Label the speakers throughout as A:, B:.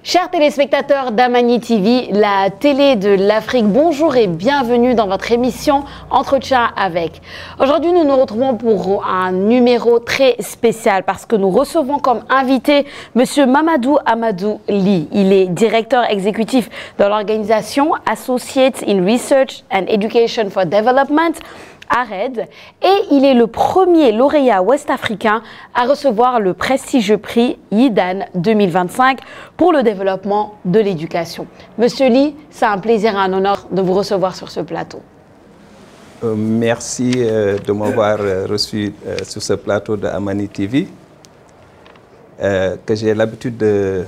A: Chers téléspectateurs d'Amani TV, la télé de l'Afrique, bonjour et bienvenue dans votre émission Entretien avec. Aujourd'hui, nous nous retrouvons pour un numéro très spécial parce que nous recevons comme invité Monsieur Mamadou Amadou Ly. Il est directeur exécutif de l'organisation Associates in Research and Education for Development, ARED, et il est le premier lauréat ouest-africain à recevoir le prestigieux prix YIDAN 2025 pour le développement de l'éducation. Monsieur Ly, c'est un plaisir et un honneur de vous recevoir sur ce plateau.
B: Merci de m'avoir reçu sur ce plateau de Amani TV, que j'ai l'habitude de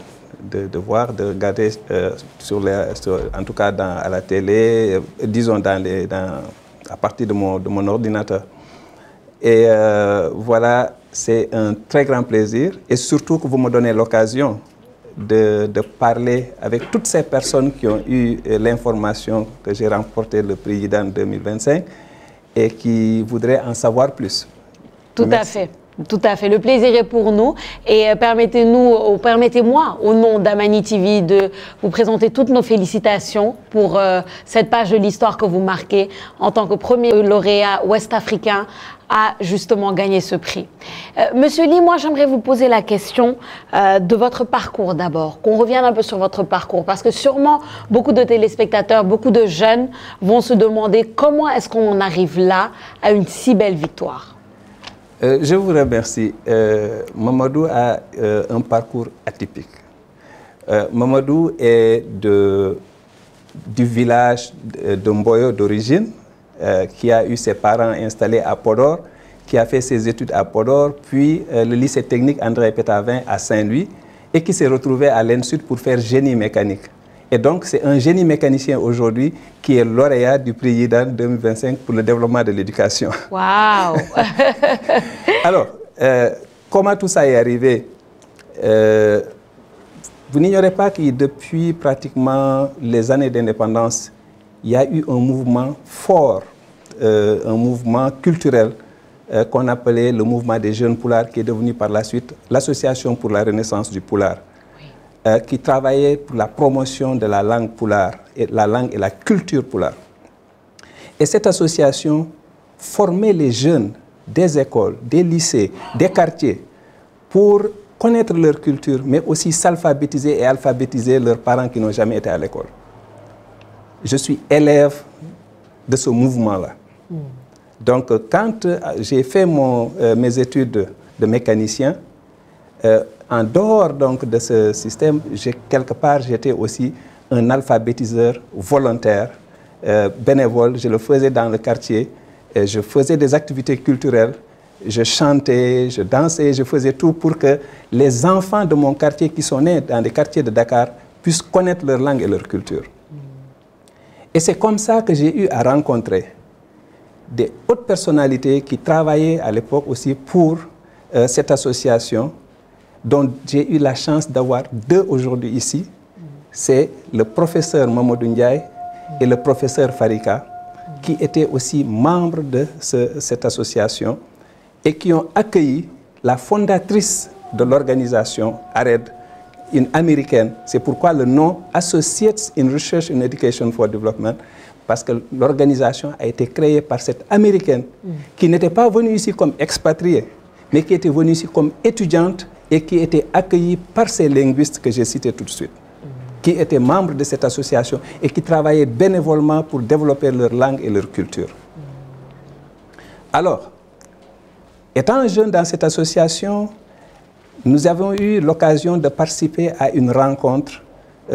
B: voir, de regarder en tout cas à la télé, disons à partir de mon ordinateur. Et voilà, c'est un très grand plaisir et surtout que vous me donnez l'occasion de parler avec toutes ces personnes qui ont eu l'information que j'ai remporté le prix YIDAN 2025 et qui voudraient en savoir plus.
A: Tout à fait. Tout à fait. Le plaisir est pour nous et permettez-moi, au nom d'Amani TV, de vous présenter toutes nos félicitations pour cette page de l'histoire que vous marquez en tant que premier lauréat ouest-africain à justement gagner ce prix. Monsieur Ly, moi j'aimerais vous poser la question de votre parcours d'abord, qu'on revienne un peu sur votre parcours, parce que sûrement beaucoup de téléspectateurs, beaucoup de jeunes vont se demander comment est-ce qu'on en arrive là à une si belle victoire.
B: Je vous remercie. Mamadou a un parcours atypique. Mamadou est du village de Mboyo d'origine, qui a eu ses parents installés à Podor, qui a fait ses études à Podor, puis le lycée technique André Pétavin à Saint-Louis, et qui s'est retrouvé à l'ENSUD pour faire génie mécanique. Et donc, c'est un génie mécanicien aujourd'hui qui est lauréat du prix YIDAN 2025 pour le développement de l'éducation.
A: Waouh.
B: Alors, comment tout ça est arrivé? Vous n'ignorez pas que depuis pratiquement les années d'indépendance, il y a eu un mouvement fort, un mouvement culturel qu'on appelait le mouvement des jeunes poulards, qui est devenu par la suite l'Association pour la Renaissance du Poulard. Qui travaillait pour la promotion de la langue poulard, et la langue et la culture poulard. Et cette association formait les jeunes des écoles, des lycées, des quartiers pour connaître leur culture, mais aussi s'alphabétiser et alphabétiser leurs parents qui n'ont jamais été à l'école. Je suis élève de ce mouvement-là. Donc, quand j'ai fait mes études de mécanicien, en dehors donc de ce système, quelque part, j'étais aussi un alphabétiseur volontaire, bénévole. Je le faisais dans le quartier. Je faisais des activités culturelles. Je chantais, je dansais, je faisais tout pour que les enfants de mon quartier qui sont nés dans des quartiers de Dakar puissent connaître leur langue et leur culture. Et c'est comme ça que j'ai eu à rencontrer des hautes personnalités qui travaillaient à l'époque aussi pour cette association, dont j'ai eu la chance d'avoir deux aujourd'hui ici. C'est le professeur Mamadou Ndiaye et le professeur Farika, qui étaient aussi membres de cette association et qui ont accueilli la fondatrice de l'organisation ARED, une américaine. C'est pourquoi le nom Associates in Research and Education for Development, parce que l'organisation a été créée par cette américaine qui n'était pas venue ici comme expatriée, mais qui était venue ici comme étudiante et qui était accueillie par ces linguistes que j'ai cités tout de suite, qui étaient membres de cette association et qui travaillaient bénévolement pour développer leur langue et leur culture. Alors, étant jeune dans cette association, nous avons eu l'occasion de participer à une rencontre.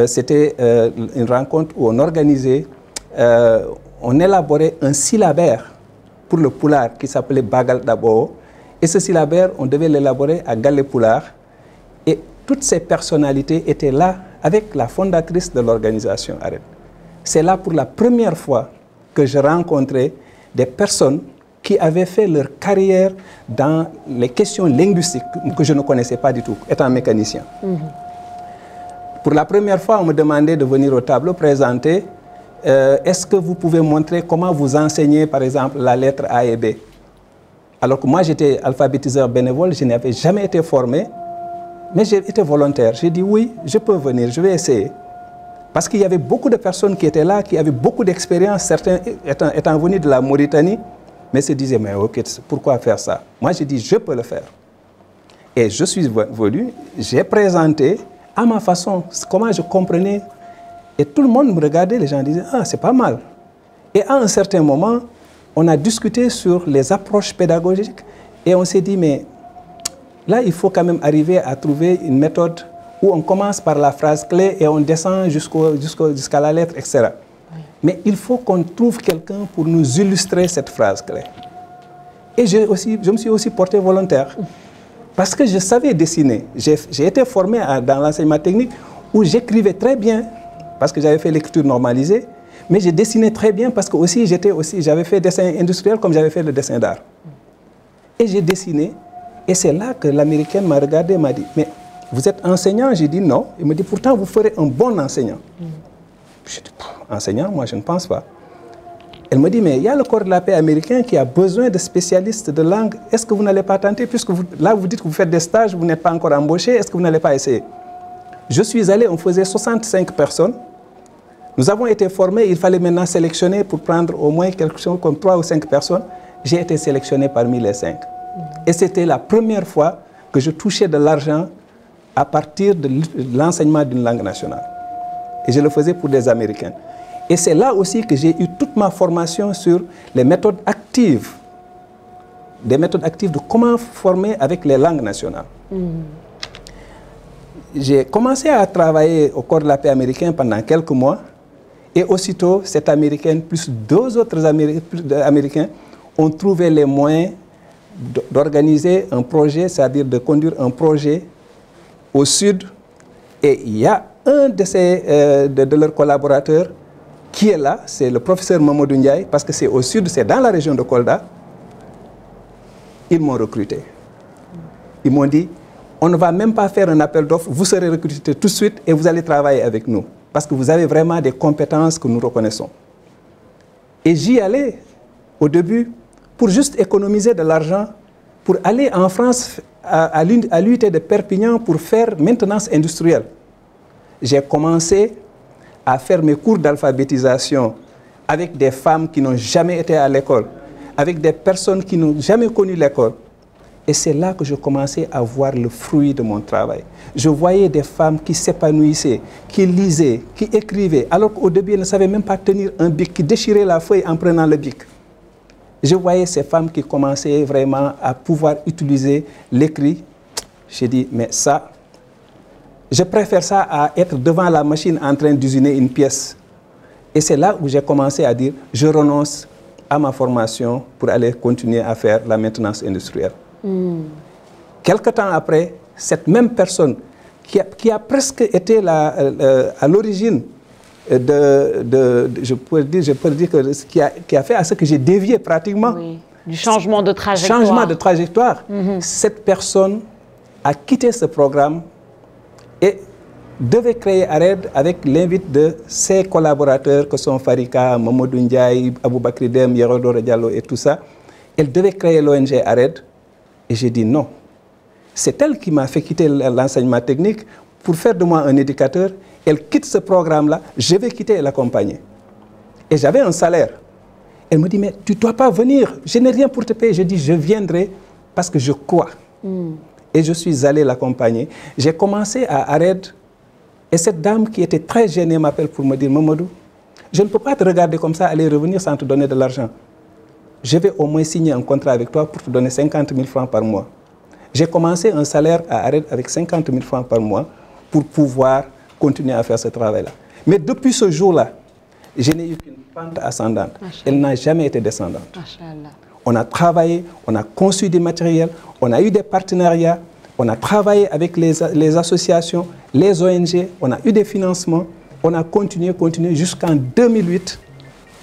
B: C'était une rencontre où on organisait, on élaborait un syllabaire pour le poulard qui s'appelait Bagal Dabo. Et ce syllabaire, on devait l'élaborer à Galé-Poulard. Et toutes ces personnalités étaient là avec la fondatrice de l'organisation ARED. C'est là pour la première fois que je rencontrais des personnes qui avaient fait leur carrière dans les questions linguistiques que je ne connaissais pas du tout, étant mécanicien. Pour la première fois, on me demandait de venir au tableau présenter est-ce que vous pouvez montrer comment vous enseignez, par exemple, la lettre A et B? Alors que moi, j'étais alphabétiseur bénévole, je n'avais jamais été formé, mais j'ai été volontaire. J'ai dit oui, je peux venir, je vais essayer. Parce qu'il y avait beaucoup de personnes qui étaient là, qui avaient beaucoup d'expérience, certains étant venus de la Mauritanie, mais se disaient, mais ok, pourquoi faire ça? Moi, j'ai dit, je peux le faire. Et je suis venu, j'ai présenté à ma façon comment je comprenais. Et tout le monde me regardait, les gens disaient, ah, c'est pas mal. Et à un certain moment, on a discuté sur les approches pédagogiques et on s'est dit, mais là, il faut quand même arriver à trouver une méthode où on commence par la phrase clé et on descend jusqu'à la lettre, etc. Oui. Mais il faut qu'on trouve quelqu'un pour nous illustrer cette phrase clé. Et je me suis aussi porté volontaire parce que je savais dessiner. J'ai été formé dans l'enseignement technique où j'écrivais très bien parce que j'avais fait l'écriture normalisée, mais je dessinais très bien parce que j'avais fait dessin industriel comme j'avais fait le dessin d'art. Et j'ai dessiné et c'est là que l'Américaine m'a regardé et m'a dit, mais vous êtes enseignant? J'ai dit non. Il me dit, pourtant, vous ferez un bon enseignant. J'ai dit, enseignant, moi, je ne pense pas. Elle me dit, mais il y a le corps de la paix américain qui a besoin de spécialistes de langue. Est-ce que vous n'allez pas tenter? Puisque là, vous dites que vous faites des stages, vous n'êtes pas encore embauché. Est-ce que vous n'allez pas essayer? Je suis allé, on faisait 65 personnes. Nous avons été formés. Il fallait maintenant sélectionner pour prendre au moins quelque chose comme 3 ou 5 personnes. J'ai été sélectionné parmi les 5. Et c'était la première fois que je touchais de l'argent à partir de l'enseignement d'une langue nationale. Et je le faisais pour des Américains. Et c'est là aussi que j'ai eu toute ma formation sur les méthodes actives. Des méthodes actives de comment former avec les langues nationales. J'ai commencé à travailler au corps de la paix américain pendant quelques mois. Et aussitôt, cette Américaine plus 2 autres Américains ont trouvé les moyens d'organiser un projet, c'est-à-dire de conduire un projet au sud, et il y a un de leurs collaborateurs qui est là, c'est le professeur Mamadou Ndiaye, parce que c'est au sud, c'est dans la région de Kolda. Ils m'ont recruté. Ils m'ont dit, on ne va même pas faire un appel d'offres, vous serez recruté tout de suite et vous allez travailler avec nous, parce que vous avez vraiment des compétences que nous reconnaissons. Et j'y allais au début pour juste économiser de l'argent, pour aller en France à l'UT de Perpignan pour faire maintenance industrielle. J'ai commencé à faire mes cours d'alphabétisation avec des femmes qui n'ont jamais été à l'école, avec des personnes qui n'ont jamais connu l'école. Et c'est là que je commençais à voir le fruit de mon travail. Je voyais des femmes qui s'épanouissaient, qui lisaient, qui écrivaient, alors qu'au début, elles ne savaient même pas tenir un bic, qui déchiraient la feuille en prenant le bic. Je voyais ces femmes qui commençaient vraiment à pouvoir utiliser l'écrit. J'ai dit, mais ça, je préfère ça à être devant la machine en train d'usiner une pièce. Et c'est là où j'ai commencé à dire, je renonce à ma formation pour aller continuer à faire la maintenance industrielle. Quelque temps après, cette même personne qui a presque été à l'origine je peux dire que qui a fait à ce que j'ai dévié pratiquement.
A: Oui, du changement de trajectoire.
B: Changement de trajectoire. Cette personne a quitté ce programme et devait créer ARED avec l'invite de ses collaborateurs que sont Farika, Mamadou Ndiaye, Aboubakri Dem, Yerodoro Diallo et tout ça. Elle devait créer l'ONG ARED et j'ai dit non. C'est elle qui m'a fait quitter l'enseignement technique pour faire de moi un éducateur. Elle quitte ce programme-là, je vais quitter et l'accompagner. Et j'avais un salaire. Elle me dit, mais tu ne dois pas venir, je n'ai rien pour te payer. Je dis, je viendrai parce que je crois. Et je suis allé l'accompagner. J'ai commencé à ARED et cette dame qui était très gênée m'appelle pour me dire, Mamadou, je ne peux pas te regarder comme ça, aller revenir sans te donner de l'argent. Je vais au moins signer un contrat avec toi pour te donner 50 000 francs par mois. J'ai commencé un salaire à ARED avec 50 000 francs par mois pour pouvoir continuer à faire ce travail-là. Mais depuis ce jour-là, je n'ai eu qu'une pente ascendante. Elle n'a jamais été descendante. On a travaillé, on a conçu du matériel, on a eu des partenariats, on a travaillé avec les associations, les ONG, on a eu des financements, on a continué jusqu'en 2008.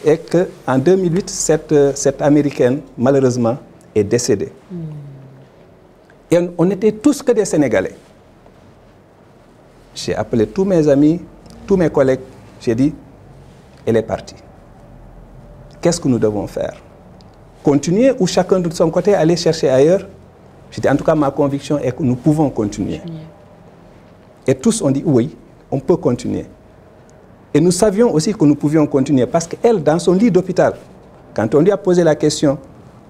B: Et qu'en 2008, cette Américaine, malheureusement, est décédée. Et on n'était tous que des Sénégalais. J'ai appelé tous mes amis, tous mes collègues. J'ai dit, elle est partie. Qu'est-ce que nous devons faire? Continuer ou chacun de son côté aller chercher ailleurs? En tout cas, ma conviction est que nous pouvons continuer. Et tous ont dit oui, on peut continuer. Et nous savions aussi que nous pouvions continuer parce qu'elle, dans son lit d'hôpital, quand on lui a posé la question,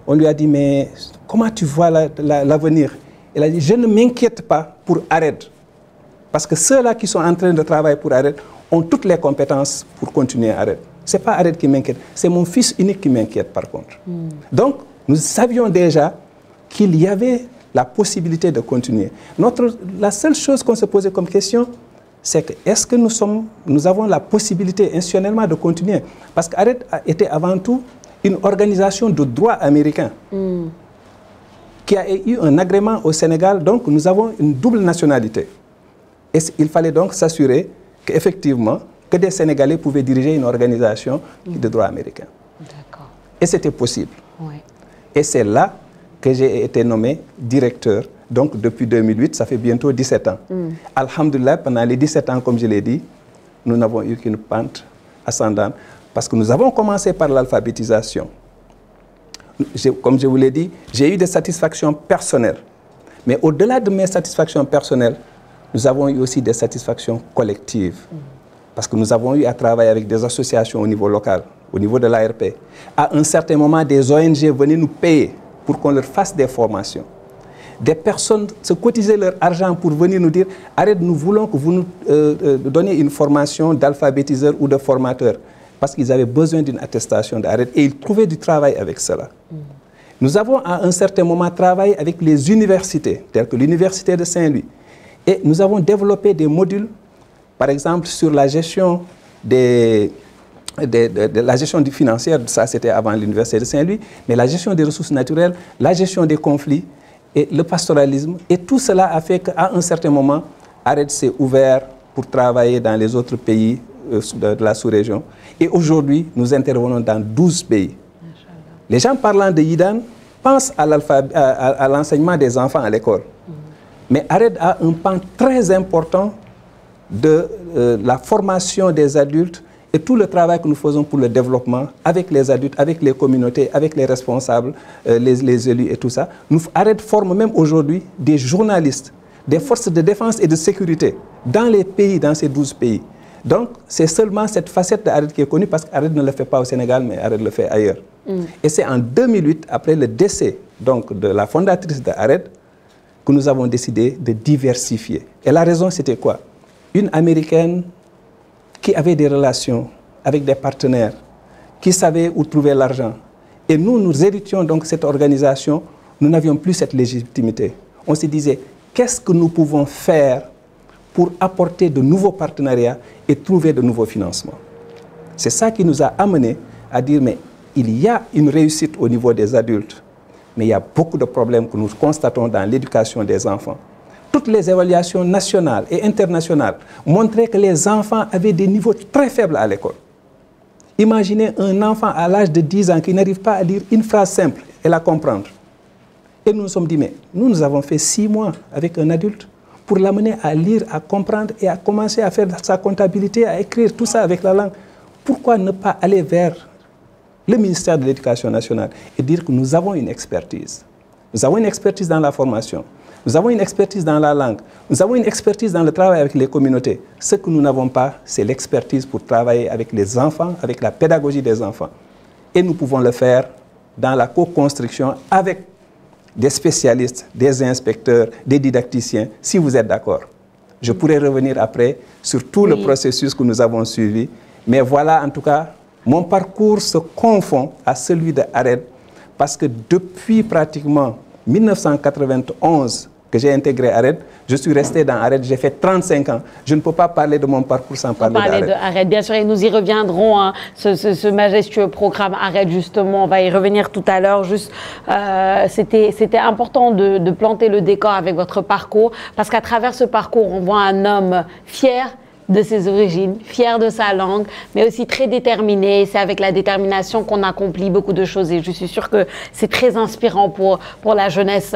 B: on lui a dit, mais comment tu vois l'avenir? Elle a dit, je ne m'inquiète pas pour ARED. Parce que ceux-là qui sont en train de travailler pour ARED ont toutes les compétences pour continuer ARED. Ce n'est pas ARED qui m'inquiète, c'est mon fils unique qui m'inquiète par contre. Donc, nous savions déjà qu'il y avait la possibilité de continuer. La seule chose qu'on se posait comme question, c'est que est-ce que nous avons la possibilité institutionnellement de continuer? Parce qu'ARED était avant tout une organisation de droit américain qui a eu un agrément au Sénégal, donc nous avons une double nationalité. Et il fallait donc s'assurer qu'effectivement, que des Sénégalais pouvaient diriger une organisation de droit américain. Et c'était possible. Oui. Et c'est là que j'ai été nommé directeur. Donc depuis 2008, ça fait bientôt 17 ans. Alhamdulillah, pendant les 17 ans, comme je l'ai dit, nous n'avons eu qu'une pente ascendante parce que nous avons commencé par l'alphabétisation. Comme je vous l'ai dit, j'ai eu des satisfactions personnelles. Mais au-delà de mes satisfactions personnelles, nous avons eu aussi des satisfactions collectives. Parce que nous avons eu à travailler avec des associations au niveau local, au niveau de l'ARP. À un certain moment, des ONG venaient nous payer pour qu'on leur fasse des formations. Des personnes se cotisaient leur argent pour venir nous dire « Arrête, nous voulons que vous nous donniez une formation d'alphabétiseur ou de formateur. » Parce qu'ils avaient besoin d'une attestation d'Arrête et ils trouvaient du travail avec cela. Nous avons à un certain moment travaillé avec les universités, telles que l'Université de Saint-Louis. Et nous avons développé des modules, par exemple, sur la gestion la gestion financière, ça c'était avant l'Université de Saint-Louis, mais la gestion des ressources naturelles, la gestion des conflits et le pastoralisme. Et tout cela a fait qu'à un certain moment, ARED s'est ouvert pour travailler dans les autres pays de la sous-région. Et aujourd'hui, nous intervenons dans 12 pays. Les gens parlant de Yidan pensent à l'enseignement des enfants à l'école. Mais ARED a un pan très important de la formation des adultes et tout le travail que nous faisons pour le développement avec les adultes, avec les communautés, avec les responsables, les élus et tout ça. ARED forme même aujourd'hui des journalistes, des forces de défense et de sécurité dans les pays, dans ces 12 pays. Donc, c'est seulement cette facette d'ARED qui est connue parce qu'ARED ne le fait pas au Sénégal, mais ARED le fait ailleurs. Et c'est en 2008, après le décès donc, de la fondatrice d'ARED, que nous avons décidé de diversifier. Et la raison, c'était quoi? Une Américaine qui avait des relations avec des partenaires, qui savait où trouver l'argent. Et nous héritions donc cette organisation, nous n'avions plus cette légitimité. On se disait, qu'est-ce que nous pouvons faire pour apporter de nouveaux partenariats et trouver de nouveaux financements? C'est ça qui nous a amenés à dire, mais il y a une réussite au niveau des adultes, mais il y a beaucoup de problèmes que nous constatons dans l'éducation des enfants. Toutes les évaluations nationales et internationales montraient que les enfants avaient des niveaux très faibles à l'école. Imaginez un enfant à l'âge de 10 ans qui n'arrive pas à lire une phrase simple et la comprendre. Et nous nous sommes dit, mais nous avons fait 6 mois avec un adulte pour l'amener à lire, à comprendre et à commencer à faire sa comptabilité, à écrire tout ça avec la langue. Pourquoi ne pas aller vers le ministère de l'Éducation nationale et dire que nous avons une expertise. Nous avons une expertise dans la formation, nous avons une expertise dans la langue, nous avons une expertise dans le travail avec les communautés. Ce que nous n'avons pas, c'est l'expertise pour travailler avec les enfants, avec la pédagogie des enfants. Et nous pouvons le faire dans la co-construction avec des spécialistes, des inspecteurs, des didacticiens, si vous êtes d'accord. Je pourrais revenir après sur tout le processus que nous avons suivi, mais voilà en tout cas, mon parcours se confond à celui de ARED parce que depuis pratiquement 1991 que j'ai intégré ARED, je suis resté dans ARED, j'ai fait 35 ans. Je ne peux pas parler de mon parcours sans parler d'ARED.
A: Bien sûr, et nous y reviendrons, hein, ce majestueux programme ARED, justement, on va y revenir tout à l'heure. Juste, c'était important de planter le décor avec votre parcours, parce qu'à travers ce parcours, on voit un homme fier, de ses origines, fier de sa langue, mais aussi très déterminé. C'est avec la détermination qu'on accomplit beaucoup de choses et je suis sûre que c'est très inspirant pour la jeunesse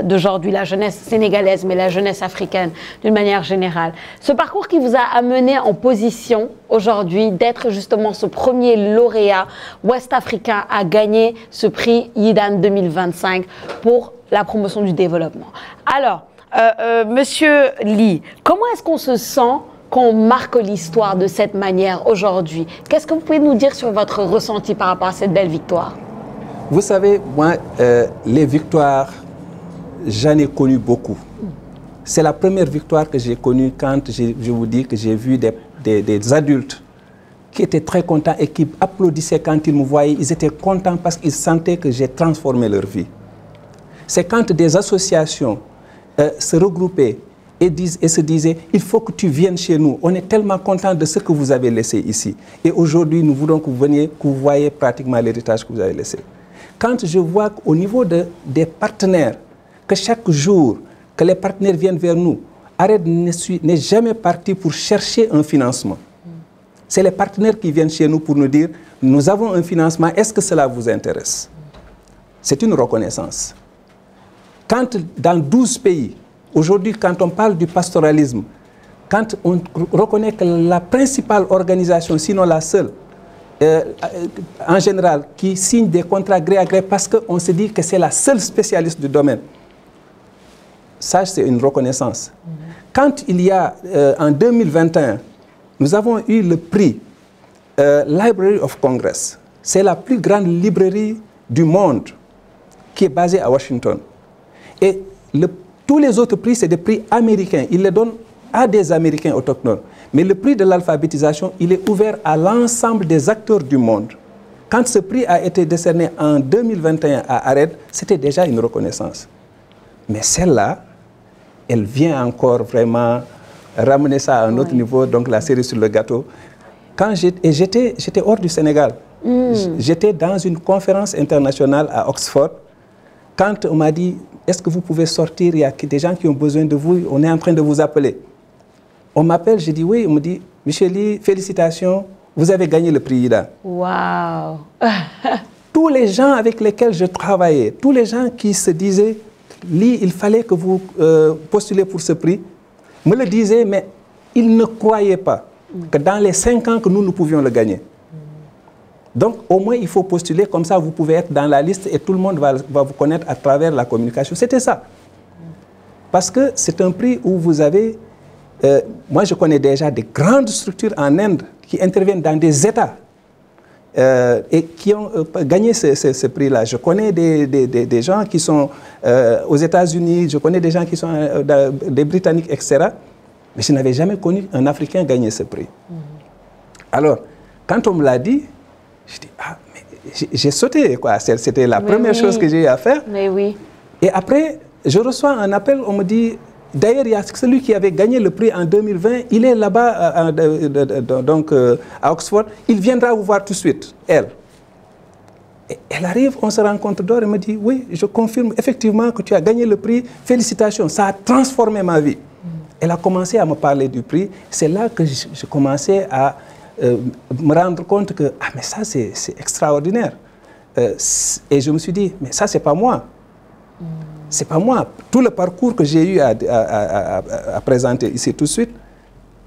A: d'aujourd'hui, la jeunesse sénégalaise, mais la jeunesse africaine d'une manière générale. Ce parcours qui vous a amené en position aujourd'hui d'être justement ce premier lauréat ouest-africain à gagner ce prix YIDAN 2025 pour la promotion du développement. Alors, Monsieur Ly, comment est-ce qu'on se sent qu'on marque l'histoire de cette manière aujourd'hui? Qu'est-ce que vous pouvez nous dire sur votre ressenti par rapport à cette belle victoire?
B: Vous savez, moi, les victoires, j'en ai connu beaucoup. C'est la première victoire que j'ai connue quand je vous dis que j'ai vu des adultes qui étaient très contents et qui applaudissaient quand ils me voyaient. Ils étaient contents parce qu'ils sentaient que j'ai transformé leur vie. C'est quand des associations se regroupaient et se disaient « il faut que tu viennes chez nous, on est tellement contents de ce que vous avez laissé ici. Et aujourd'hui, nous voulons que vous veniez, que vous voyez pratiquement l'héritage que vous avez laissé. » Quand je vois qu'au niveau des partenaires, que chaque jour, que les partenaires viennent vers nous, ARED n'est jamais parti pour chercher un financement. C'est les partenaires qui viennent chez nous pour nous dire « nous avons un financement, est-ce que cela vous intéresse ?» C'est une reconnaissance. Quand dans 12 pays, aujourd'hui, quand on parle du pastoralisme, quand on reconnaît que la principale organisation, sinon la seule, en général, qui signe des contrats gré à gré parce qu'on se dit que c'est la seule spécialiste du domaine, ça, c'est une reconnaissance. Quand il y a, en 2021, nous avons eu le prix Library of Congress. C'est la plus grande librairie du monde qui est basée à Washington. Et tous les autres prix, c'est des prix américains. Ils les donnent à des Américains autochtones. Mais le prix de l'alphabétisation, il est ouvert à l'ensemble des acteurs du monde. Quand ce prix a été décerné en 2021 à ARED, c'était déjà une reconnaissance. Mais celle-là, elle vient encore vraiment ramener ça à un autre niveau, donc la cerise sur le gâteau. J'étais hors du Sénégal. J'étais dans une conférence internationale à Oxford. Quand on m'a dit, est-ce que vous pouvez sortir, il y a des gens qui ont besoin de vous, on est en train de vous appeler. On m'appelle, je dis oui, on me dit, Monsieur Ly, félicitations, vous avez gagné le prix YIDAN.
A: Waouh.
B: Tous les gens avec lesquels je travaillais, tous les gens qui se disaient, Ly, il fallait que vous postulez pour ce prix, me le disaient, mais ils ne croyaient pas que dans les 5 ans que nous pouvions le gagner. Donc, au moins, il faut postuler, comme ça, vous pouvez être dans la liste et tout le monde va vous connaître à travers la communication. C'était ça. Parce que c'est un prix où vous avez... moi, je connais déjà des grandes structures en Inde qui interviennent dans des États et qui ont gagné ce prix-là. Je connais des gens qui sont aux États-Unis, je connais des gens qui sont des Britanniques, etc. Mais je n'avais jamais connu un Africain gagner ce prix. Alors, quand on me l'a dit, je dis, ah, mais j'ai sauté, quoi. C'était la première chose que j'ai eu à faire.
A: Mais oui.
B: Et après, je reçois un appel, on me dit, d'ailleurs, il y a celui qui avait gagné le prix en 2020, il est là-bas, donc à Oxford, il viendra vous voir tout de suite, elle. Et elle arrive, on se rencontre dehors, elle me dit, oui, je confirme effectivement que tu as gagné le prix, félicitations, ça a transformé ma vie. Elle a commencé à me parler du prix, c'est là que je commençais à me rendre compte que, ah, mais ça, c'est extraordinaire. Et je me suis dit, mais ça, c'est pas moi. C'est pas moi. Tout le parcours que j'ai eu à présenter ici tout de suite,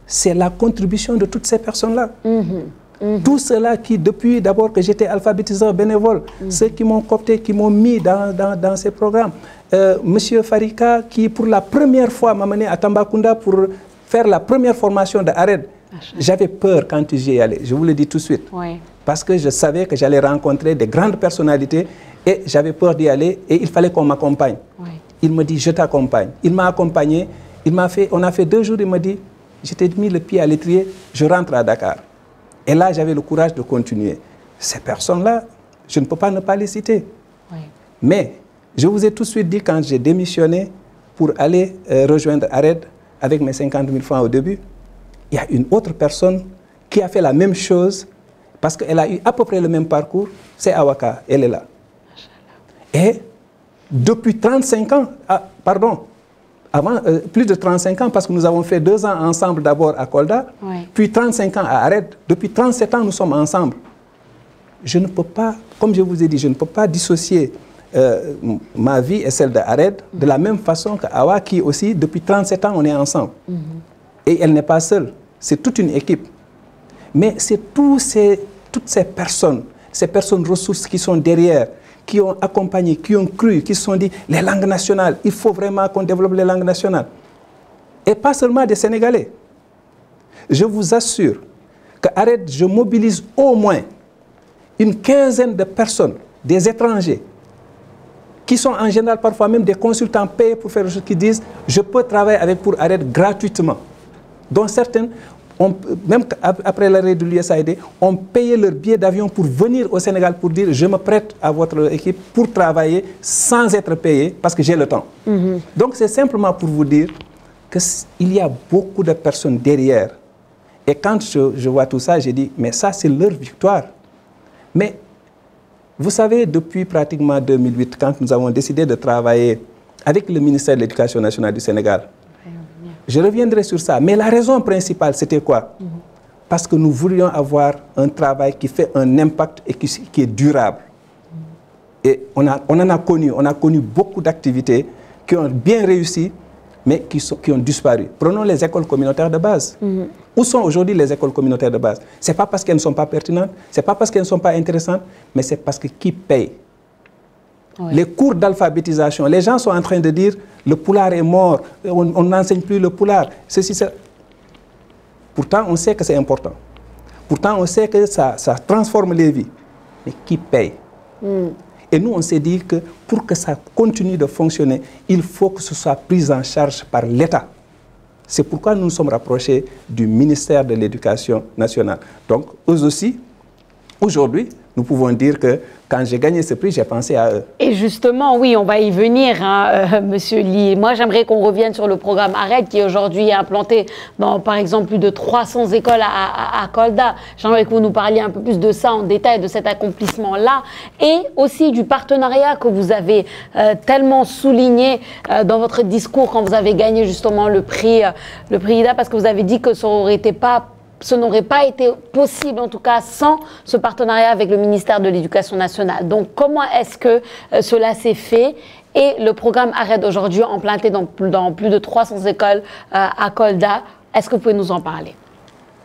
B: c'est la contribution de toutes ces personnes-là. Tout ceux-là qui, depuis d'abord que j'étais alphabétiseur bénévole, ceux qui m'ont coopté, qui m'ont mis dans ces programmes. Monsieur Farika, qui pour la première fois m'a mené à Tambacounda pour faire la première formation de ARED. J'avais peur quand j'y ai allé, je vous le dis tout de suite. Oui. Parce que je savais que j'allais rencontrer des grandes personnalités et j'avais peur d'y aller et il fallait qu'on m'accompagne. Oui. Il me dit, je t'accompagne. Il m'a accompagné, on a fait 2 jours, il m'a dit, je t'ai mis le pied à l'étrier, je rentre à Dakar. Et là, j'avais le courage de continuer. Ces personnes-là, je ne peux pas ne pas les citer. Oui. Mais je vous ai tout de suite dit, quand j'ai démissionné pour aller rejoindre ARED avec mes 50 000 francs au début, il y a une autre personne qui a fait la même chose parce qu'elle a eu à peu près le même parcours, c'est Awaka, elle est là. Et depuis 35 ans, avant, plus de 35 ans, parce que nous avons fait 2 ans ensemble d'abord à Kolda, puis 35 ans à Ared. Depuis 37 ans, nous sommes ensemble. Je ne peux pas, comme je vous ai dit, je ne peux pas dissocier ma vie et celle d'Ared de la même façon qu'Awa, qui aussi, depuis 37 ans, on est ensemble. Et elle n'est pas seule, c'est toute une équipe. Mais c'est toutes ces personnes ressources qui sont derrière, qui ont accompagné, qui ont cru, qui se sont dit, les langues nationales, il faut vraiment qu'on développe les langues nationales. Et pas seulement des Sénégalais. Je vous assure qu'à Ared, je mobilise au moins une quinzaine de personnes, des étrangers, qui sont en général parfois même des consultants payés pour faire des choses, qui disent « je peux travailler avec pour Ared gratuitement ». Dont certaines, même après l'arrêt de l'USAID, ont payé leur billet d'avion pour venir au Sénégal pour dire « je me prête à votre équipe pour travailler sans être payé parce que j'ai le temps ». Donc c'est simplement pour vous dire qu'il y a beaucoup de personnes derrière. Et quand je vois tout ça, j'ai dit « mais ça c'est leur victoire ». Mais vous savez, depuis pratiquement 2008, quand nous avons décidé de travailler avec le ministère de l'Éducation nationale du Sénégal, je reviendrai sur ça. Mais la raison principale, c'était quoi? Parce que nous voulions avoir un travail qui fait un impact et qui est durable. Et on en a connu beaucoup d'activités qui ont bien réussi, mais qui ont disparu. Prenons les écoles communautaires de base. Où sont aujourd'hui les écoles communautaires de base? Ce n'est pas parce qu'elles ne sont pas pertinentes, ce n'est pas parce qu'elles ne sont pas intéressantes, mais c'est parce que qui paye? Les cours d'alphabétisation, les gens sont en train de dire le poulard est mort, on n'enseigne plus le poulard, ceci, ça. Pourtant, on sait que c'est important. Pourtant, on sait que ça transforme les vies. Mais qui paye? Et nous, on s'est dit que pour que ça continue de fonctionner, il faut que ce soit pris en charge par l'État. C'est pourquoi nous nous sommes rapprochés du ministère de l'Éducation nationale. Donc, eux aussi, aujourd'hui, nous pouvons dire que quand j'ai gagné ce prix, j'ai pensé à eux.
A: Et justement, oui, on va y venir, hein, Monsieur Ly. Moi, j'aimerais qu'on revienne sur le programme ARED qui aujourd'hui est implanté dans, par exemple, plus de 300 écoles à Kolda. J'aimerais que vous nous parliez un peu plus de ça en détail, de cet accomplissement-là, et aussi du partenariat que vous avez tellement souligné dans votre discours quand vous avez gagné justement le prix IDA, parce que vous avez dit que ça n'aurait pas été possible, en tout cas, sans ce partenariat avec le ministère de l'Éducation nationale. Donc, comment est-ce que cela s'est fait? Et le programme ARED aujourd'hui, implanté dans plus de 300 écoles à Kolda, est-ce que vous pouvez nous en parler?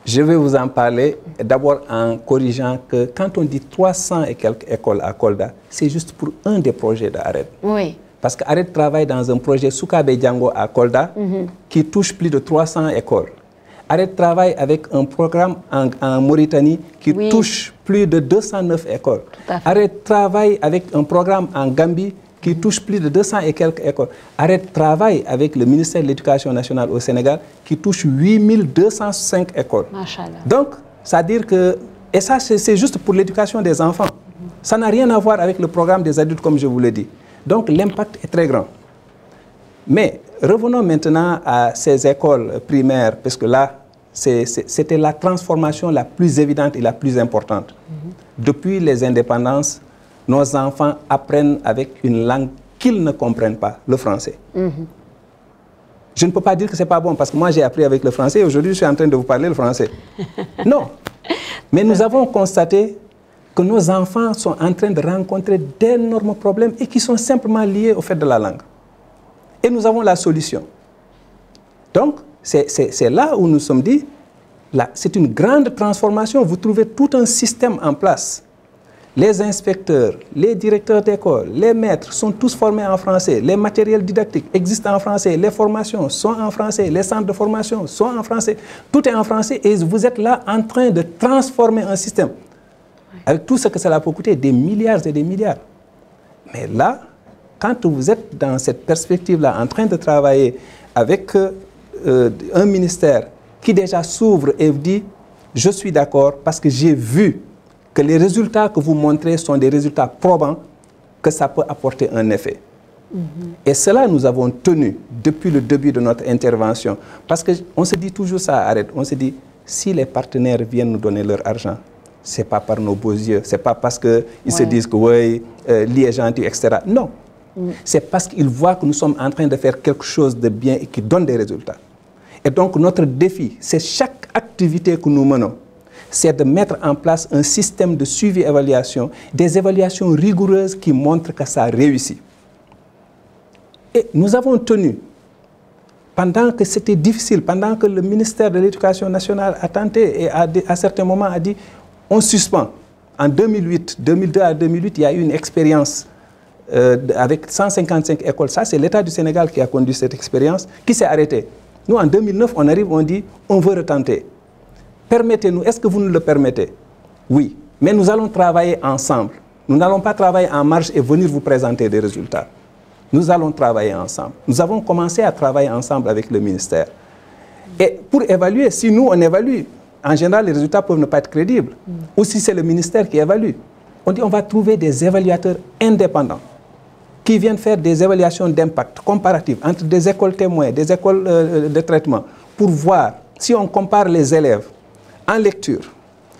B: Je vais vous en parler d'abord en corrigeant que quand on dit 300 et quelques écoles à Kolda, c'est juste pour un des projets d'ARED.
A: Oui.
B: Parce qu'ARED travaille dans un projet Soukabe Django à Kolda qui touche plus de 300 écoles. ARED travaille avec un programme en Mauritanie qui touche plus de 209 écoles. ARED travaille avec un programme en Gambie qui touche plus de 200 et quelques écoles. ARED travaille avec le ministère de l'Éducation nationale au Sénégal qui touche 8205 écoles. Machallah. Donc, c'est-à-dire que, et ça c'est juste pour l'éducation des enfants. Ça n'a rien à voir avec le programme des adultes comme je vous l'ai dit. Donc l'impact est très grand. Mais revenons maintenant à ces écoles primaires, parce que là, c'était la transformation la plus évidente et la plus importante. Depuis les indépendances, nos enfants apprennent avec une langue qu'ils ne comprennent pas, le français. Je ne peux pas dire que ce n'est pas bon, parce que moi j'ai appris avec le français et aujourd'hui je suis en train de vous parler le français. Non. Mais nous avons constaté que nos enfants sont en train de rencontrer d'énormes problèmes et qui sont simplement liés au fait de la langue. Et nous avons la solution. Donc, c'est là où nous sommes dit, c'est une grande transformation. Vous trouvez tout un système en place. Les inspecteurs, les directeurs d'école, les maîtres sont tous formés en français. Les matériels didactiques existent en français. Les formations sont en français. Les centres de formation sont en français. Tout est en français et vous êtes là en train de transformer un système. Avec tout ce que cela peut coûter, des milliards et des milliards. Mais là, quand vous êtes dans cette perspective-là, en train de travailler avec un ministère qui déjà s'ouvre et vous dit « je suis d'accord parce que j'ai vu que les résultats que vous montrez sont des résultats probants, que ça peut apporter un effet. Et cela, nous avons tenu depuis le début de notre intervention. Parce qu'on se dit toujours ça, arrête. On se dit, si les partenaires viennent nous donner leur argent, ce n'est pas par nos beaux yeux, ce n'est pas parce qu'ils se disent que oui, Ly est gentil, etc. Non. C'est parce qu'ils voient que nous sommes en train de faire quelque chose de bien et qui donne des résultats. Et donc notre défi, c'est chaque activité que nous menons, c'est de mettre en place un système de suivi-évaluation, des évaluations rigoureuses qui montrent que ça réussit. Et nous avons tenu, pendant que c'était difficile, pendant que le ministère de l'Éducation nationale a tenté et à certains moments a dit on suspend. En 2008, 2002 à 2008, il y a eu une expérience avec 155 écoles. Ça, c'est l'État du Sénégal qui a conduit cette expérience, qui s'est arrêté. Nous, en 2009, on arrive, on dit on veut retenter. Permettez-nous, est-ce que vous nous le permettez? Oui, mais nous allons travailler ensemble. Nous n'allons pas travailler en marge et venir vous présenter des résultats. Nous allons travailler ensemble. Nous avons commencé à travailler ensemble avec le ministère. Et pour évaluer, si nous, on évalue, en général, les résultats peuvent ne pas être crédibles. Ou si c'est le ministère qui évalue. On dit on va trouver des évaluateurs indépendants qui viennent faire des évaluations d'impact comparatives entre des écoles témoins, des écoles de traitement, pour voir si on compare les élèves en lecture,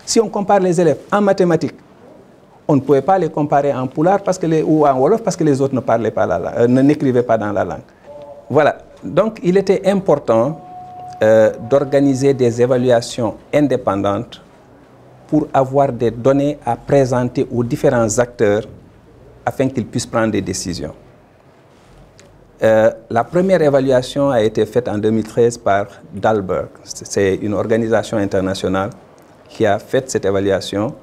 B: si on compare les élèves en mathématiques. On ne pouvait pas les comparer en pulaar ou en wolof parce que les autres ne parlaient pas la langue, n'écrivaient pas dans la langue. Voilà. Donc, il était important d'organiser des évaluations indépendantes pour avoir des données à présenter aux différents acteurs afin qu'ils puissent prendre des décisions. La première évaluation a été faite en 2013 par Dalberg. C'est une organisation internationale qui a fait cette évaluation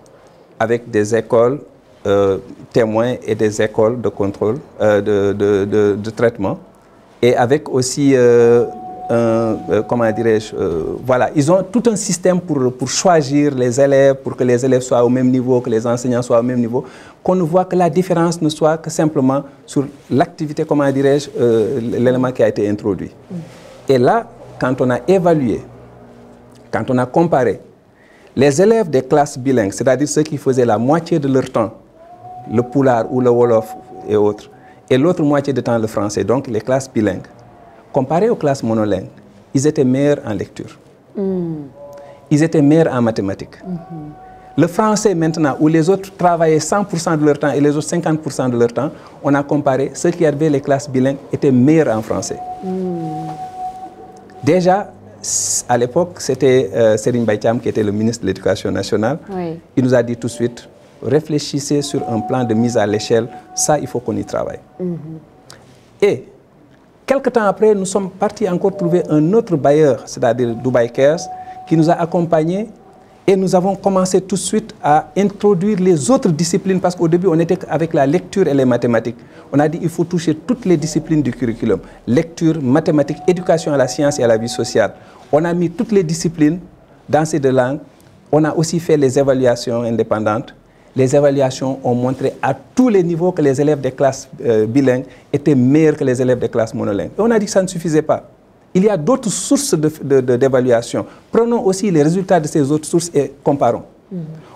B: avec des écoles témoins et des écoles de contrôle, de traitement, et avec aussi, comment dirais-je, voilà, ils ont tout un système pour choisir les élèves, pour que les élèves soient au même niveau, que les enseignants soient au même niveau, qu'on ne voit que la différence ne soit que simplement sur l'activité, comment dirais-je, l'élément qui a été introduit. Et là, quand on a évalué, quand on a comparé, les élèves des classes bilingues, c'est-à-dire ceux qui faisaient la moitié de leur temps, le pulaar ou le wolof et autres, et l'autre moitié de temps le français, donc les classes bilingues, comparés aux classes monolingues, ils étaient meilleurs en lecture. Ils étaient meilleurs en mathématiques. Le français maintenant, où les autres travaillaient 100% de leur temps et les autres 50% de leur temps, on a comparé, ceux qui avaient les classes bilingues étaient meilleurs en français. Déjà, à l'époque, c'était Serigne Mbaye Thiam qui était le ministre de l'Éducation nationale. Oui. Il nous a dit tout de suite, réfléchissez sur un plan de mise à l'échelle, ça, il faut qu'on y travaille. Et, quelques temps après, nous sommes partis encore trouver un autre bailleur, c'est-à-dire Dubai Cares, qui nous a accompagnés et nous avons commencé tout de suite à introduire les autres disciplines parce qu'au début, on était avec la lecture et les mathématiques. On a dit qu'il faut toucher toutes les disciplines du curriculum. Lecture, mathématiques, éducation à la science et à la vie sociale. On a mis toutes les disciplines dans ces deux langues. On a aussi fait les évaluations indépendantes. Les évaluations ont montré à tous les niveaux que les élèves des classes bilingues étaient meilleurs que les élèves des classes monolingues. Et on a dit que ça ne suffisait pas. Il y a d'autres sources d'évaluation. Prenons aussi les résultats de ces autres sources et comparons.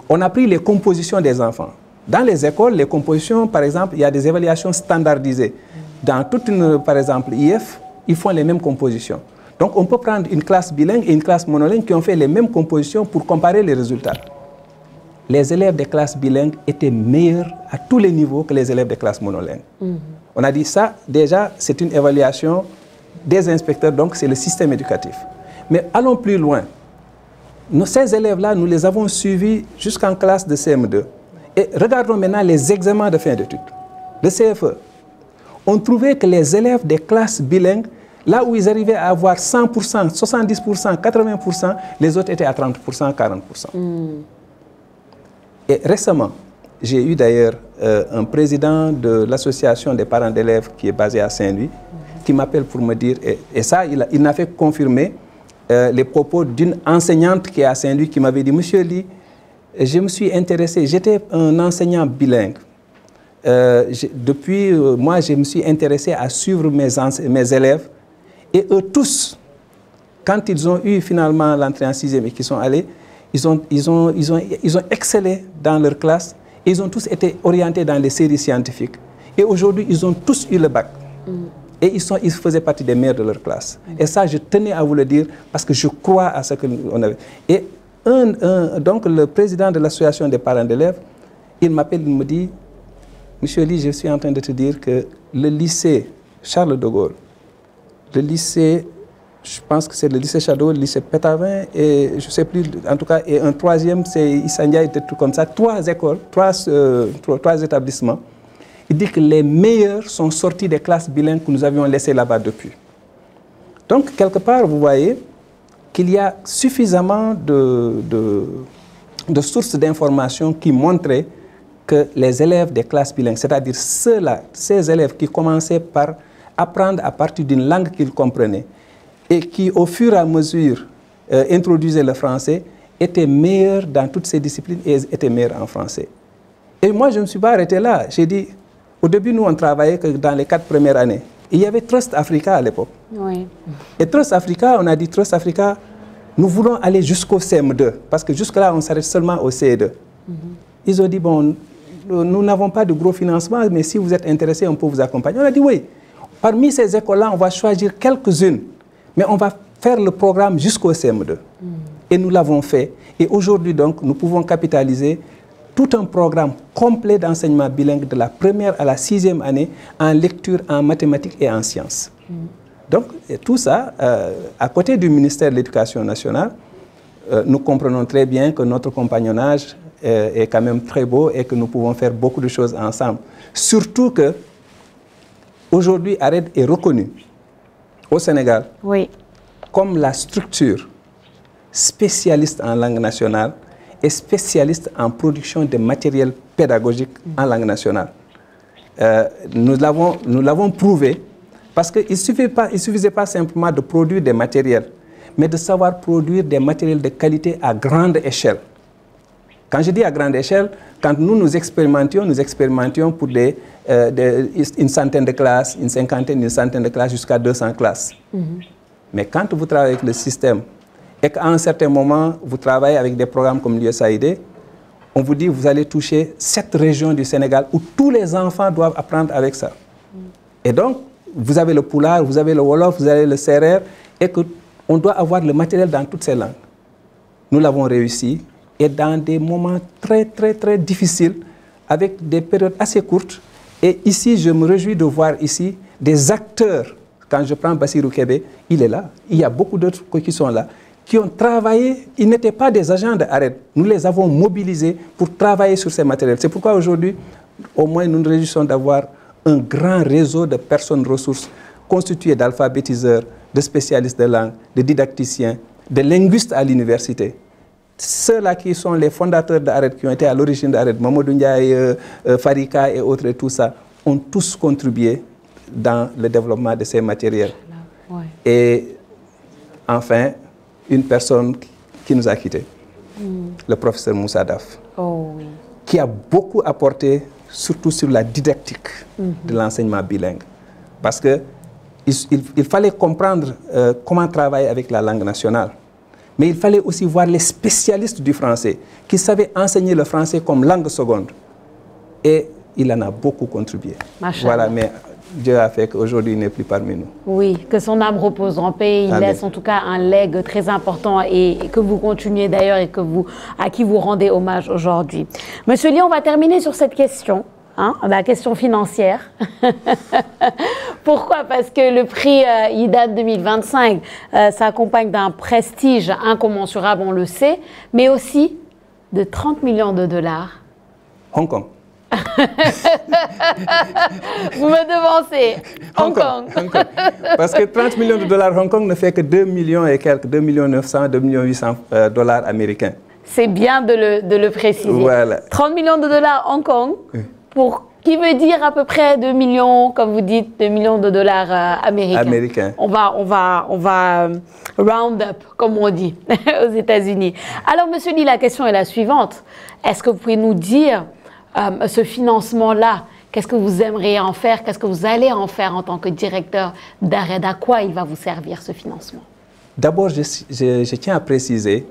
B: On a pris les compositions des enfants. Dans les écoles, les compositions, par exemple, il y a des évaluations standardisées. Dans toute une, par exemple, IF, ils font les mêmes compositions. Donc, on peut prendre une classe bilingue et une classe monolingue qui ont fait les mêmes compositions pour comparer les résultats. Les élèves des classes bilingues étaient meilleurs à tous les niveaux que les élèves des classes monolingues. On a dit ça, déjà, c'est une évaluation des inspecteurs, donc c'est le système éducatif. Mais allons plus loin. Ces élèves-là, nous les avons suivis jusqu'en classe de CM2. Et regardons maintenant les examens de fin d'études. Le CFE. On trouvait que les élèves des classes bilingues, là où ils arrivaient à avoir 100%, 70%, 80%, les autres étaient à 30%, 40%. Et récemment, j'ai eu d'ailleurs un président de l'association des parents d'élèves qui est basé à Saint-Louis, qui m'appelle pour me dire, et ça, il n'a fait confirmer les propos d'une enseignante qui est à Saint-Louis qui m'avait dit, Monsieur Ly, je me suis intéressé, j'étais un enseignant bilingue. Depuis, moi, je me suis intéressé à suivre mes élèves. Et eux tous, quand ils ont eu finalement l'entrée en 6e et qu'ils sont allés, ils ont excellé dans leur classe. Et ils ont tous été orientés dans les séries scientifiques. Et aujourd'hui, ils ont tous eu le bac. Et ils faisaient partie des meilleurs de leur classe. Et ça, je tenais à vous le dire parce que je crois à ce qu'on avait. Et donc, le président de l'association des parents d'élèves, il m'appelle, il me dit, Monsieur Ly, je suis en train de te dire que le lycée Charles de Gaulle, le lycée, je pense que c'est le lycée Charles de Gaulle, le lycée Pétavin, et je ne sais plus, en tout cas, et un troisième, c'est Issa Ndiaye, des trucs comme ça, 3 écoles, 3 établissements. Il dit que les meilleurs sont sortis des classes bilingues que nous avions laissées là-bas depuis. Donc, quelque part, vous voyez qu'il y a suffisamment de sources d'informations qui montraient que les élèves des classes bilingues, c'est-à-dire ceux-là, ces élèves qui commençaient par apprendre à partir d'une langue qu'ils comprenaient et qui, au fur et à mesure, introduisaient le français, étaient meilleurs dans toutes ces disciplines et étaient meilleurs en français. Et moi, je ne me suis pas arrêté là. J'ai dit, au début, nous, on travaillait que dans les 4 premières années. Et il y avait Trust Africa à l'époque.
A: Oui.
B: Et Trust Africa, on a dit, Trust Africa, nous voulons aller jusqu'au CM2, parce que jusque-là, on s'arrête seulement au CE2. Ils ont dit, bon, nous n'avons pas de gros financement, mais si vous êtes intéressés, on peut vous accompagner. On a dit, oui, parmi ces écoles-là, on va choisir quelques-unes, mais on va faire le programme jusqu'au CM2. Et nous l'avons fait. Et aujourd'hui, donc, nous pouvons capitaliser tout un programme complet d'enseignement bilingue de la première à la 6e année en lecture, en mathématiques et en sciences. Donc, tout ça, à côté du ministère de l'Éducation nationale, nous comprenons très bien que notre compagnonnage est quand même très beau et que nous pouvons faire beaucoup de choses ensemble. Surtout que, aujourd'hui, ARED est reconnu au Sénégal comme la structure spécialiste en langue nationale et spécialiste en production de matériel pédagogique en langue nationale. Nous l'avons prouvé parce qu'il ne suffisait pas simplement de produire des matériels, mais de savoir produire des matériels de qualité à grande échelle. Quand je dis à grande échelle, quand nous expérimentions pour une centaine de classes, une cinquantaine, une centaine de classes, jusqu'à 200 classes. Mais quand vous travaillez avec le système et qu'à un certain moment, vous travaillez avec des programmes comme l'USAID, on vous dit que vous allez toucher 7 régions du Sénégal où tous les enfants doivent apprendre avec ça. Et donc, vous avez le Pulaar, vous avez le Wolof, vous avez le Serer, et qu'on doit avoir le matériel dans toutes ces langues. Nous l'avons réussi, et dans des moments très, très, très difficiles, avec des périodes assez courtes. Et ici, je me réjouis de voir ici des acteurs. Quand je prends Bassirou Kébé, il est là. Il y a beaucoup d'autres qui sont là, qui ont travaillé. Ils n'étaient pas des agents de ARED. Nous les avons mobilisés pour travailler sur ces matériels. C'est pourquoi aujourd'hui, au moins, nous nous réjouissons d'avoir un grand réseau de personnes ressources constitué d'alphabétiseurs, de spécialistes de langue, de didacticiens, de linguistes à l'université. Ceux-là qui sont les fondateurs d'ARED, qui ont été à l'origine d'ARED, Mamadou Ndiaye, Farika et autres et tout ça, ont tous contribué dans le développement de ces matériels. Et enfin, une personne qui nous a quittés, le professeur Moussa Daf, qui a beaucoup apporté, surtout sur la didactique de l'enseignement bilingue. Parce qu'il fallait comprendre comment travailler avec la langue nationale. Mais il fallait aussi voir les spécialistes du français qui savaient enseigner le français comme langue seconde. Et il en a beaucoup contribué. Voilà, mais Dieu a fait qu'aujourd'hui, il n'est plus parmi nous.
A: Oui, que son âme repose en paix. Il laisse en tout cas un legs très important et que vous continuez d'ailleurs et à qui vous rendez hommage aujourd'hui. Monsieur Ly, on va terminer sur cette question. La question financière. Pourquoi? Parce que le prix IDA 2025 s'accompagne d'un prestige incommensurable, on le sait, mais aussi de 30 millions de dollars.
B: Hong Kong.
A: Vous me devancez. Hong Kong.
B: Parce que 30 millions de dollars Hong Kong ne fait que 2 millions et quelques, 2 900 000, 2 800 000 dollars américains. C'est
A: bien de le préciser.
B: Voilà.
A: 30 millions de dollars Hong Kong. Qui veut dire à peu près 2 millions, comme vous dites, 2 millions de dollars américains. On va round up, comme on dit, aux États-Unis. Alors, Monsieur Ly, la question est la suivante. Est-ce que vous pouvez nous dire, ce financement-là, qu'est-ce que vous aimeriez en faire? Qu'est-ce que vous allez en faire en tant que directeur d'ARED? À quoi il va vous servir, ce financement?
B: D'abord, je tiens à préciser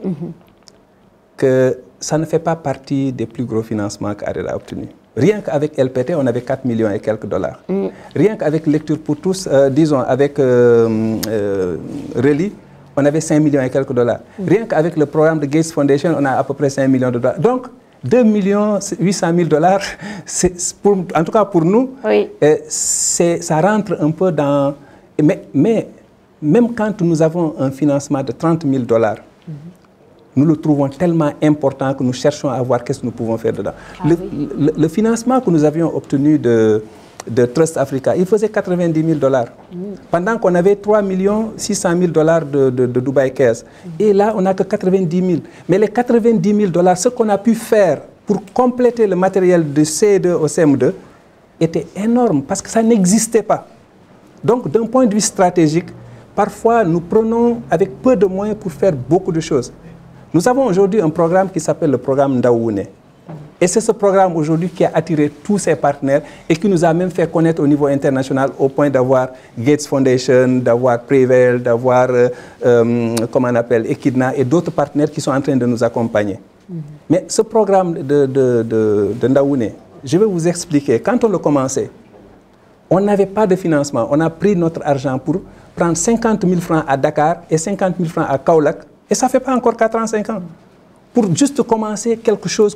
B: que ça ne fait pas partie des plus gros financements qu'ARED a obtenus. Rien qu'avec LPT, on avait 4 millions et quelques dollars. Rien qu'avec Lecture pour tous, disons, avec Reli, on avait 5 millions et quelques dollars. Rien qu'avec le programme de Gates Foundation, on a à peu près 5 millions de dollars. Donc, 2 800 000 $, en tout cas pour nous,
A: oui.
B: Ça rentre un peu dans... Mais même quand nous avons un financement de 30 000 $, nous le trouvons tellement important que nous cherchons à voir qu'est-ce que nous pouvons faire dedans. Le financement que nous avions obtenu de Trust Africa, il faisait 90 000 $. Pendant qu'on avait 3 600 000 $ de Dubai Cares. Et là, on n'a que 90 000. Mais les 90 000 $, ce qu'on a pu faire pour compléter le matériel de CE2 au CM2 était énorme parce que ça n'existait pas. Donc, d'un point de vue stratégique, parfois, nous prenons avec peu de moyens pour faire beaucoup de choses. Nous avons aujourd'hui un programme qui s'appelle le programme Ndaoune. Et c'est ce programme aujourd'hui qui a attiré tous ses partenaires et qui nous a même fait connaître au niveau international au point d'avoir Gates Foundation, d'avoir Prevail, d'avoir, comment on appelle, Echidna et d'autres partenaires qui sont en train de nous accompagner. Mais ce programme de Ndaoune, je vais vous expliquer. Quand on le commençait, on n'avait pas de financement. On a pris notre argent pour prendre 50 000 francs à Dakar et 50 000 francs à Kaolack. Et ça ne fait pas encore 4 ans, 5 ans. Pour juste commencer quelque chose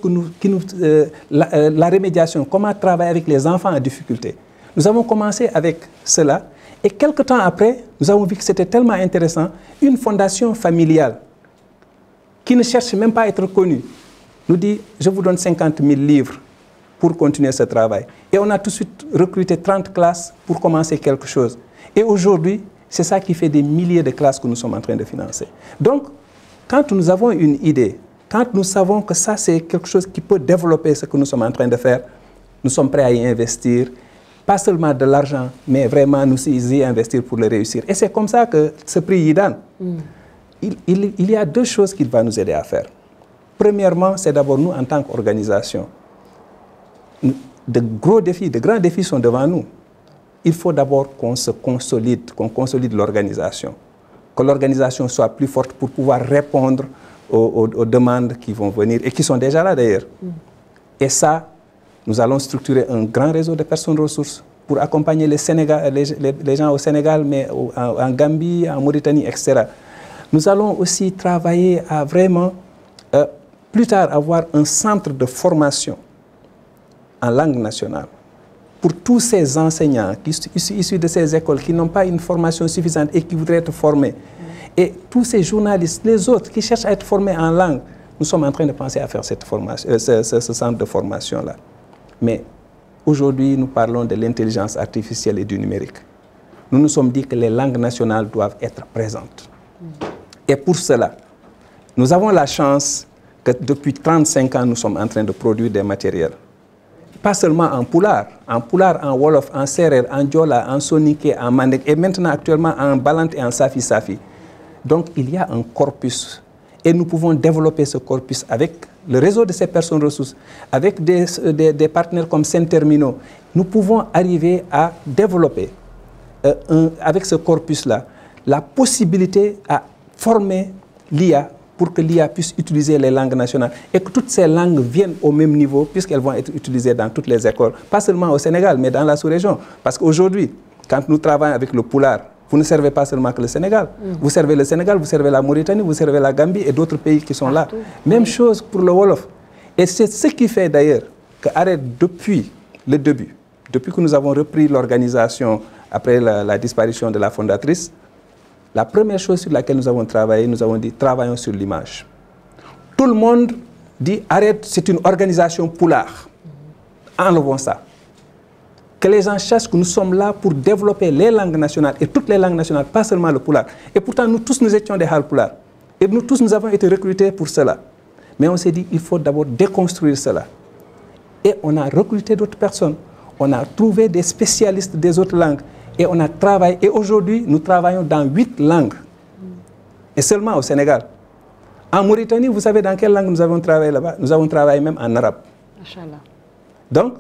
B: la remédiation, comment travailler avec les enfants en difficulté. Nous avons commencé avec cela. Et quelques temps après, nous avons vu que c'était tellement intéressant. Une fondation familiale qui ne cherche même pas à être connue nous dit, je vous donne 50 000 livres pour continuer ce travail. Et on a tout de suite recruté 30 classes pour commencer quelque chose. Et aujourd'hui, c'est ça qui fait des milliers de classes que nous sommes en train de financer. Donc, quand nous avons une idée, quand nous savons que ça, c'est quelque chose qui peut développer ce que nous sommes en train de faire, nous sommes prêts à y investir, pas seulement de l'argent, mais vraiment nous y investir pour le réussir. Et c'est comme ça que ce prix Yidan, il y a 2 choses qu'il va nous aider à faire. Premièrement, c'est d'abord nous, en tant qu'organisation, de grands défis sont devant nous. Il faut d'abord qu'on se consolide, qu'on consolide l'organisation, que l'organisation soit plus forte pour pouvoir répondre aux demandes qui vont venir et qui sont déjà là d'ailleurs. Et ça, nous allons structurer un grand réseau de personnes ressources pour accompagner les gens au Sénégal, mais en Gambie, en Mauritanie, etc. Nous allons aussi travailler à vraiment, plus tard, avoir un centre de formation en langue nationale pour tous ces enseignants issus de ces écoles qui n'ont pas une formation suffisante et qui voudraient être formés. Et tous ces journalistes, les autres qui cherchent à être formés en langue, nous sommes en train de penser à faire cette formation, ce centre de formation-là. Mais aujourd'hui, nous parlons de l'intelligence artificielle et du numérique. Nous nous sommes dit que les langues nationales doivent être présentes. Et pour cela, nous avons la chance que depuis 35 ans, nous sommes en train de produire des matériels. Pas seulement en Pulaar, en Wolof, en Serer, en Diola, en Soninké, en Mandek, et maintenant actuellement en Balant et en Safi-Safi. Donc il y a un corpus et nous pouvons développer ce corpus avec le réseau de ces personnes ressources, avec des partenaires comme Saint-Terminaux. Nous pouvons arriver à développer avec ce corpus-là la possibilité à former l'IA pour que l'IA puisse utiliser les langues nationales et que toutes ces langues viennent au même niveau puisqu'elles vont être utilisées dans toutes les écoles, pas seulement au Sénégal, mais dans la sous-région. Parce qu'aujourd'hui, quand nous travaillons avec le Pulaar, vous ne servez pas seulement que le Sénégal. Vous servez le Sénégal, vous servez la Mauritanie, vous servez la Gambie et d'autres pays qui sont là. Même chose pour le Wolof. Et c'est ce qui fait d'ailleurs que Arrête, depuis le début, depuis que nous avons repris l'organisation après la disparition de la fondatrice, la première chose sur laquelle nous avons travaillé, nous avons dit travaillons sur l'image. Tout le monde dit Arrête, c'est une organisation Pulaar. Enlevons ça. Que les gens sachent que nous sommes là pour développer les langues nationales et toutes les langues nationales, pas seulement le Pulaar. Et pourtant, nous tous, nous étions des Halpulaar. Et nous tous, nous avons été recrutés pour cela. Mais on s'est dit, il faut d'abord déconstruire cela. Et on a recruté d'autres personnes. On a trouvé des spécialistes des autres langues. Et on a travaillé. Et aujourd'hui, nous travaillons dans 8 langues. Et seulement au Sénégal. En Mauritanie, vous savez dans quelle langue nous avons travaillé là-bas? Nous avons travaillé même en arabe. Machallah. Donc,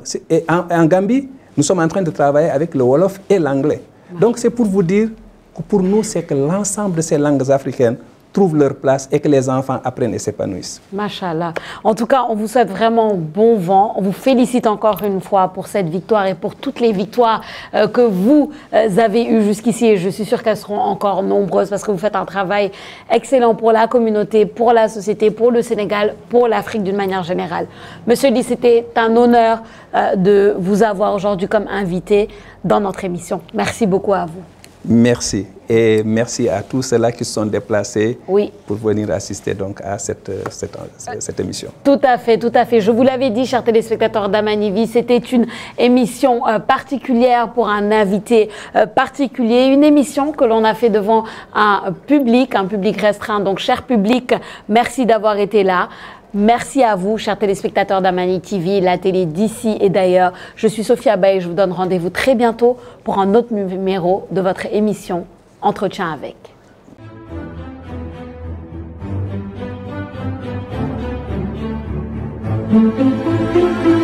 B: en Gambie, nous sommes en train de travailler avec le Wolof et l'anglais. Donc, c'est pour vous dire que pour nous, c'est que l'ensemble de ces langues africaines trouvent leur place et que les enfants apprennent et s'épanouissent.
A: Machallah. En tout cas, on vous souhaite vraiment bon vent. On vous félicite encore une fois pour cette victoire et pour toutes les victoires que vous avez eues jusqu'ici. Et je suis sûre qu'elles seront encore nombreuses parce que vous faites un travail excellent pour la communauté, pour la société, pour le Sénégal, pour l'Afrique d'une manière générale. Monsieur Ly, c'était un honneur de vous avoir aujourd'hui comme invité dans notre émission. Merci beaucoup à vous.
B: Merci. Et merci à tous ceux-là qui se sont déplacés pour venir assister donc à cette émission.
A: Tout à fait, tout à fait. Je vous l'avais dit, chers téléspectateurs d'Amani, c'était une émission particulière pour un invité particulier. Une émission que l'on a fait devant un public restreint. Donc, cher public, merci d'avoir été là. Merci à vous, chers téléspectateurs d'Amani TV, la télé d'ici et d'ailleurs. Je suis Sophia Baye et je vous donne rendez-vous très bientôt pour un autre numéro de votre émission Entretien avec.
C: Thank you.